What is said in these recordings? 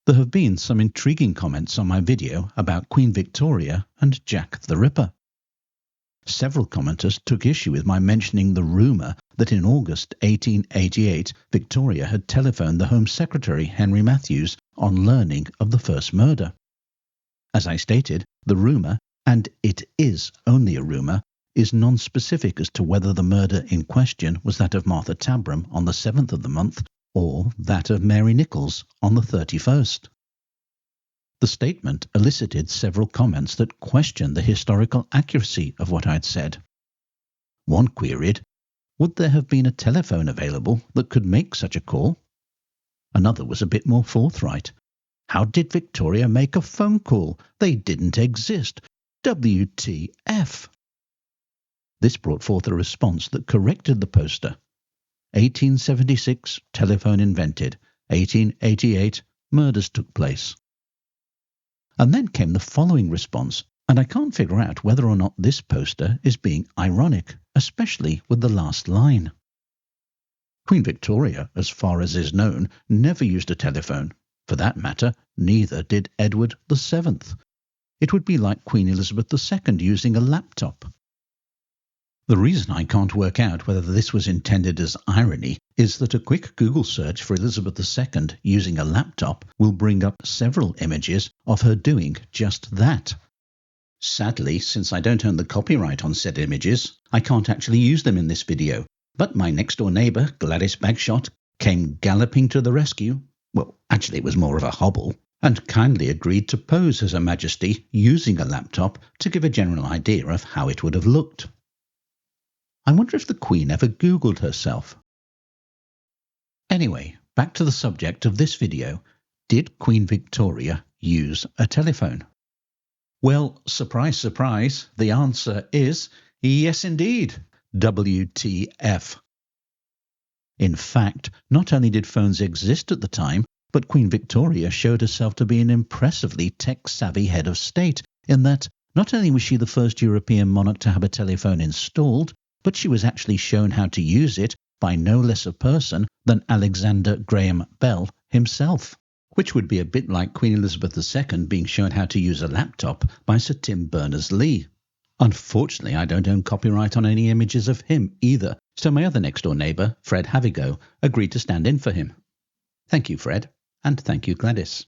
There have been some intriguing comments on my video about Queen Victoria and Jack the Ripper. Several commenters took issue with my mentioning the rumour that in August 1888 Victoria had telephoned the Home Secretary Henry Matthews on learning of the first murder. As I stated, the rumour, and it is only a rumour, is non-specific as to whether the murder in question was that of Martha Tabram on the 7th of the month or that of Mary Nichols on the 31st. The statement elicited several comments that questioned the historical accuracy of what I'd said. One queried, would there have been a telephone available that could make such a call? Another was a bit more forthright. How did Victoria make a phone call? They didn't exist. WTF! This brought forth a response that corrected the poster. 1876, telephone invented. 1888, murders took place. And then came the following response, and I can't figure out whether or not this poster is being ironic, especially with the last line. Queen Victoria, as far as is known, never used a telephone. For that matter, neither did Edward VII. It would be like Queen Elizabeth II using a laptop. The reason I can't work out whether this was intended as irony is that a quick Google search for Elizabeth II using a laptop will bring up several images of her doing just that. Sadly, since I don't own the copyright on said images, I can't actually use them in this video, but my next-door neighbour, Gladys Bagshot, came galloping to the rescue. Well, actually it was more of a hobble, and kindly agreed to pose as Her Majesty using a laptop to give a general idea of how it would have looked. I wonder if the Queen ever Googled herself. Anyway, back to the subject of this video. Did Queen Victoria use a telephone? Well, surprise, surprise, the answer is yes indeed. WTF. In fact, not only did phones exist at the time, but Queen Victoria showed herself to be an impressively tech-savvy head of state, in that not only was she the first European monarch to have a telephone installed, but she was actually shown how to use it by no less a person than Alexander Graham Bell himself, which would be a bit like Queen Elizabeth II being shown how to use a laptop by Sir Tim Berners-Lee. Unfortunately, I don't own copyright on any images of him either, so my other next-door neighbour, Fred Havigo, agreed to stand in for him. Thank you, Fred, and thank you, Gladys.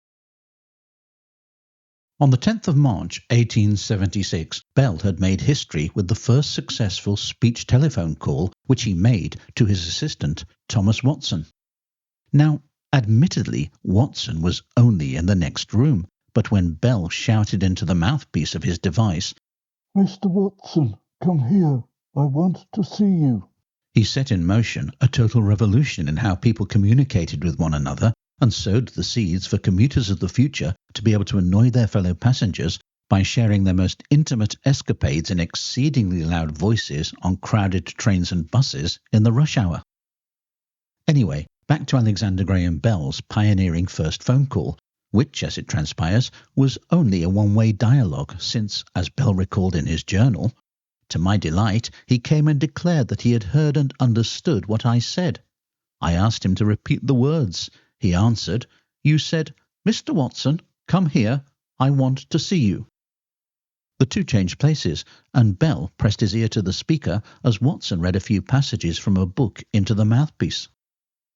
On the 10th of March 1876, Bell had made history with the first successful speech telephone call which he made to his assistant, Thomas Watson. Now, admittedly, Watson was only in the next room, but when Bell shouted into the mouthpiece of his device, "Mr. Watson, come here. I want to see you," he set in motion a total revolution in how people communicated with one another, and sowed the seeds for commuters of the future to be able to annoy their fellow passengers by sharing their most intimate escapades in exceedingly loud voices on crowded trains and buses in the rush hour. Anyway, back to Alexander Graham Bell's pioneering first phone call, which, as it transpires, was only a one-way dialogue since, as Bell recalled in his journal, to my delight, he came and declared that he had heard and understood what I said. I asked him to repeat the words. He answered, "You said, 'Mr. Watson, come here. I want to see you.'" The two changed places, and Bell pressed his ear to the speaker as Watson read a few passages from a book into the mouthpiece.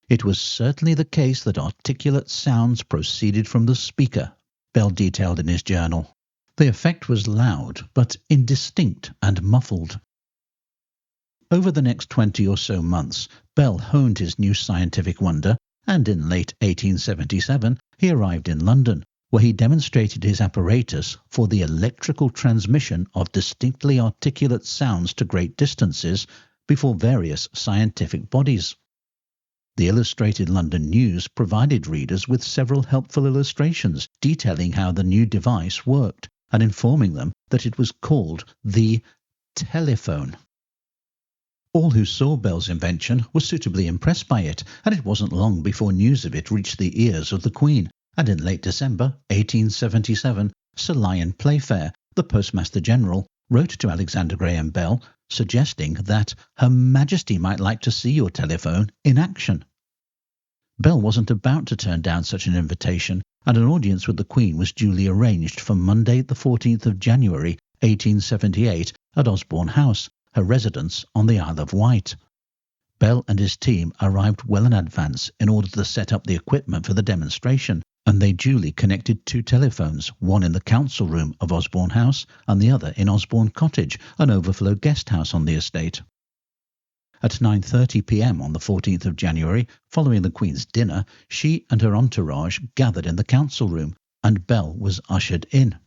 It was certainly the case that articulate sounds proceeded from the speaker, Bell detailed in his journal. The effect was loud, but indistinct and muffled. Over the next 20 or so months, Bell honed his new scientific wonder, and in late 1877 he arrived in London, where he demonstrated his apparatus for the electrical transmission of distinctly articulate sounds to great distances before various scientific bodies. The Illustrated London News provided readers with several helpful illustrations detailing how the new device worked and informing them that it was called the telephone. All who saw Bell's invention were suitably impressed by it, and it wasn't long before news of it reached the ears of the Queen, and in late December 1877, Sir Lyon Playfair, the Postmaster General, wrote to Alexander Graham Bell suggesting that Her Majesty might like to see your telephone in action. Bell wasn't about to turn down such an invitation, and an audience with the Queen was duly arranged for Monday the 14th of January 1878 at Osborne House, her residence on the Isle of Wight. Bell and his team arrived well in advance in order to set up the equipment for the demonstration, and they duly connected two telephones, one in the council room of Osborne House and the other in Osborne Cottage, an overflow guest house on the estate. At 9:30 p.m. on the 14th of January, following the Queen's dinner, she and her entourage gathered in the council room, and Bell was ushered in.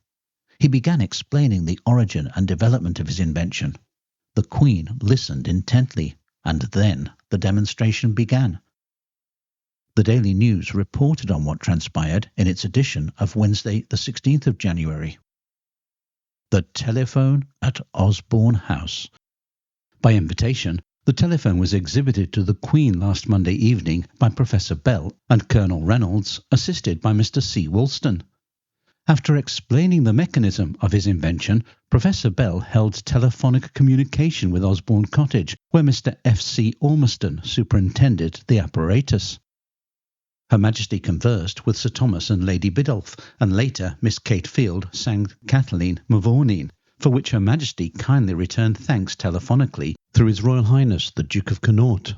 He began explaining the origin and development of his invention. The Queen listened intently, and then the demonstration began. The Daily News reported on what transpired in its edition of Wednesday the 16th of January. The telephone at Osborne House. By invitation, the telephone was exhibited to the Queen last Monday evening by Professor Bell and Colonel Reynolds, assisted by Mr. C. Woolston. After explaining the mechanism of his invention, Professor Bell held telephonic communication with Osborne Cottage, where Mr. F. C. Ormiston superintended the apparatus. Her Majesty conversed with Sir Thomas and Lady Biddulph, and later Miss Kate Field sang Kathleen Mavourneen, for which Her Majesty kindly returned thanks telephonically through His Royal Highness the Duke of Connaught.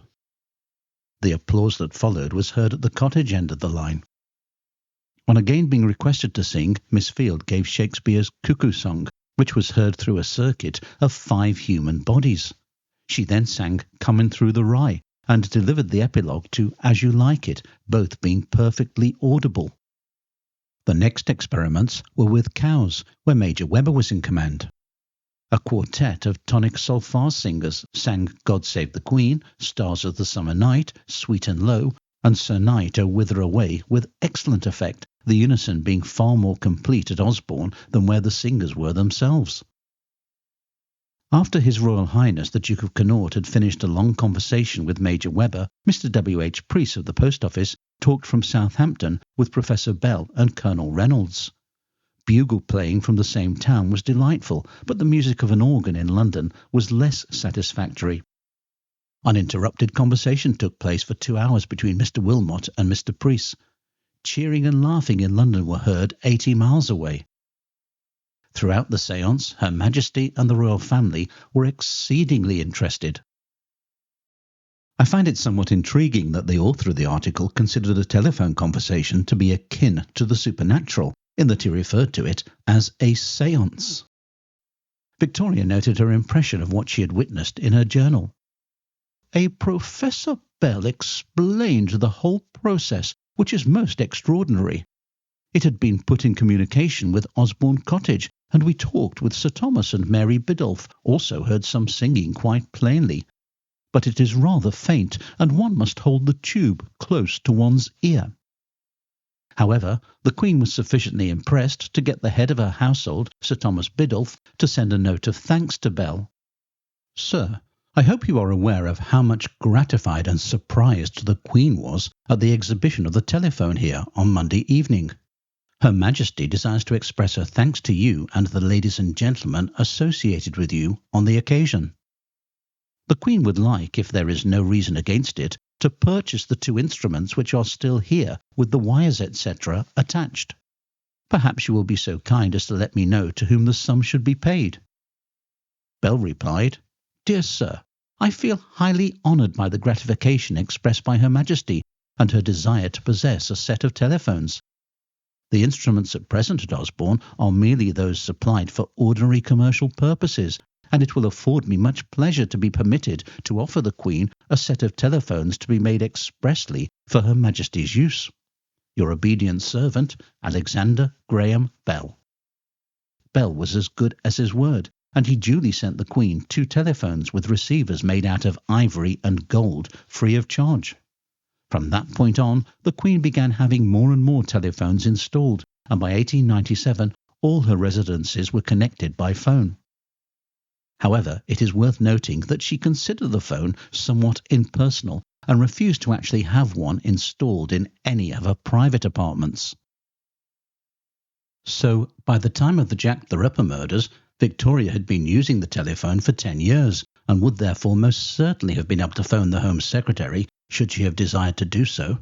The applause that followed was heard at the cottage end of the line. On again being requested to sing, Miss Field gave Shakespeare's Cuckoo Song, which was heard through a circuit of 5 human bodies. She then sang Comin' Through the Rye and delivered the epilogue to As You Like It, both being perfectly audible. The next experiments were with cows, where Major Webber was in command. A quartet of tonic solfa singers sang God Save the Queen, Stars of the Summer Night, Sweet and Low, and Sir Knight, O Whither Away, with excellent effect, the unison being far more complete at Osborne than where the singers were themselves. After His Royal Highness the Duke of Connaught had finished a long conversation with Major Webber, Mr. W. H. Preece of the Post Office talked from Southampton with Professor Bell and Colonel Reynolds. Bugle playing from the same town was delightful, but the music of an organ in London was less satisfactory. Uninterrupted conversation took place for 2 hours between Mr. Wilmot and Mr. Preece. Cheering and laughing in London were heard 80 miles away. Throughout the séance, Her Majesty and the royal family were exceedingly interested. I find it somewhat intriguing that the author of the article considered a telephone conversation to be akin to the supernatural, in that he referred to it as a séance. Victoria noted her impression of what she had witnessed in her journal. A Professor Bell explained the whole process, which is most extraordinary. It had been put in communication with Osborne Cottage, and we talked with Sir Thomas and Mary Biddulph, also heard some singing quite plainly. But it is rather faint, and one must hold the tube close to one's ear. However, the Queen was sufficiently impressed to get the head of her household, Sir Thomas Biddulph, to send a note of thanks to Bell. Sir, I hope you are aware of how much gratified and surprised the Queen was at the exhibition of the telephone here on Monday evening. Her Majesty desires to express her thanks to you and the ladies and gentlemen associated with you on the occasion. The Queen would like, if there is no reason against it, to purchase the 2 instruments which are still here with the wires, etc. attached. Perhaps you will be so kind as to let me know to whom the sum should be paid. Bell replied, Dear Sir, I feel highly honoured by the gratification expressed by Her Majesty and her desire to possess a set of telephones. The instruments at present at Osborne are merely those supplied for ordinary commercial purposes, and it will afford me much pleasure to be permitted to offer the Queen a set of telephones to be made expressly for Her Majesty's use. Your obedient servant, Alexander Graham Bell. Bell was as good as his word, and he duly sent the Queen 2 telephones with receivers made out of ivory and gold, free of charge. From that point on, the Queen began having more and more telephones installed, and by 1897 all her residences were connected by phone. However, it is worth noting that she considered the phone somewhat impersonal and refused to actually have one installed in any of her private apartments. So, by the time of the Jack the Ripper murders, Victoria had been using the telephone for 10 years and would therefore most certainly have been able to phone the Home Secretary should she have desired to do so.